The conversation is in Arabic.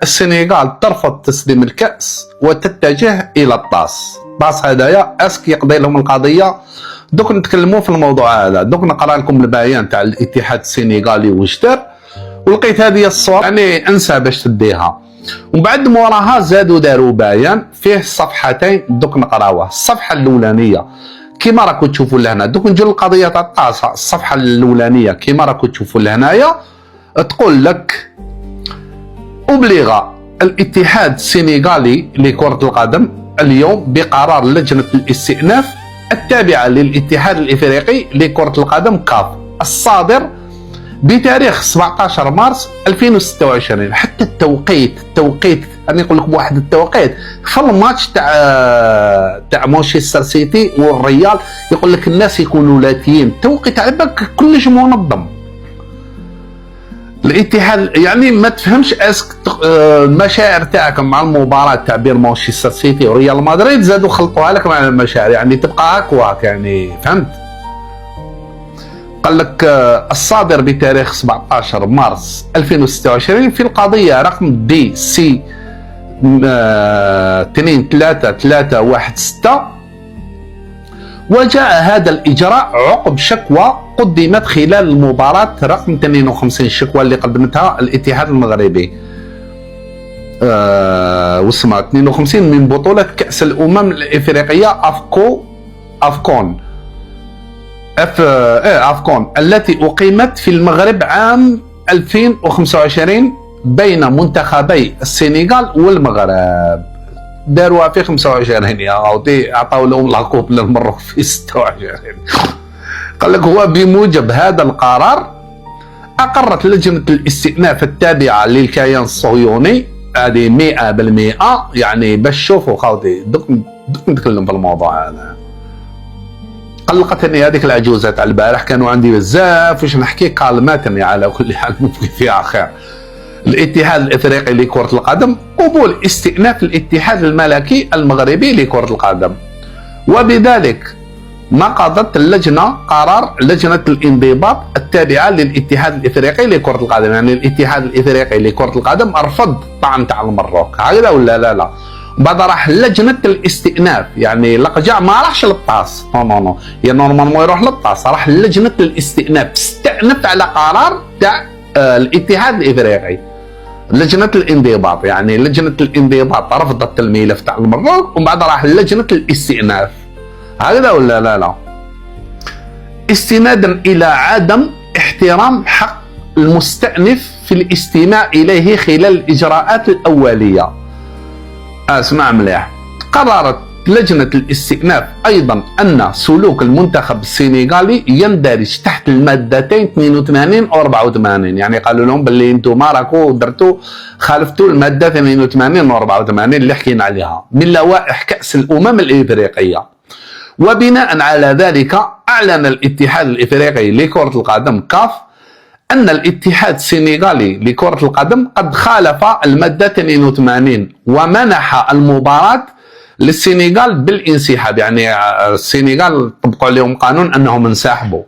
السنغال ترفض تسليم الكأس وتتجه إلى الطاس هدايا اسك يقضي لهم القضية. دوك نتكلموا في الموضوع هذا. دوك نقرا لكم البيان تاع الاتحاد السنغالي واش دار، ولقيت هذه الصور يعني انسى باش تديها. ومن بعد موراها زادوا داروا بيان فيه صفحتين، دوك نقراوه. الصفحة الأولانية كيما راكم تشوفوا لهنا، دوك نجيو للقضية تاع الطاسة. الصفحة الأولانية كيما راكم تشوفوا لهنايا تقول لك أبلغ الاتحاد السنغالي لكرة القدم اليوم بقرار لجنة الاستئناف التابعة للاتحاد الإفريقي لكرة القدم كاف الصادر بتاريخ 17 مارس 2026. حتى التوقيت انا نقول لكم واحد التوقيت في الماتش تاع مانشستر سيتي والريال، يقول لك الناس يكونوا لاتيين، التوقيت على بالك كلش منظم. الاتحاد يعني ما تفهمش اسك المشاعر تاعكم مع المباراه تاع بين مانشستر سيتي وريال مدريد زادوا خلطوها لك مع المشاعر، يعني تبقى هاك وهاك، يعني فهمت. قال لك الصادر بتاريخ 17 مارس 2026 في القضية رقم دي سي 23316، وجاء هذا الإجراء عقب شكوى قدمت خلال المباراة رقم 52، الشكوى اللي قدمتها الاتحاد المغربي واسمها 52 من بطولة كأس الأمم الإفريقية أفكون التي أقيمت في المغرب عام 2025 بين منتخبي السنغال والمغرب. داروها في 25 يا عاودي، عطاو لهم العقوب للمروك في 26. قال لك هو بموجب هذا القرار أقرت لجنة الاستئناف التابعة للكيان الصهيوني هذه 100%، يعني باش تشوفوا خاوتي دوك نتكلم في الموضوع هذا. قلقتني هذيك العجوزة تاع البارح، كانوا عندي بزاف واش نحكي، كالماتني على كل حال ممكن فيها خير. الاتحاد الافريقي لكرة القدم قبول استئناف الاتحاد الملكي المغربي لكرة القدم، وبذلك نقضت اللجنة قرار لجنة الانضباط التابعة للاتحاد الافريقي لكرة القدم. يعني الاتحاد الافريقي لكرة القدم رفض الطعن تاع المروك، هكذا ولا لا؟ بعد راح لجنة الاستئناف، يعني لقجع ما راحش للطاس، نو يا نورمالمون يروح للطاس، راح لجنة الاستئناف استأنف على قرار تاع الاتحاد الافريقي. لجنة الانضباط، يعني لجنة الانضباط رفضت الملف تاع المروك، ومن بعد راح لجنة الاستئناف، هكذا ولا لا؟ استنادا الى عدم احترام حق المستأنف في الاستماع اليه خلال الاجراءات الاولية. اسمع مليح. قررت لجنة الاستئناف ايضا ان سلوك المنتخب السنغالي يندرج تحت المادتين 82 و 84، يعني قالوا لهم باللي انتم راكو درتوا خالفتوا المادة 82 و 84 اللي حكينا عليها من لوائح كأس الأمم الإفريقية. وبناء على ذلك اعلن الاتحاد الإفريقي لكرة القدم كاف أن الاتحاد السنغالي لكرة القدم قد خالف المادة 82 ومنح المباراة للسنغال بالانسحاب، يعني السنغال طبقوا عليهم قانون أنهم انسحبوا.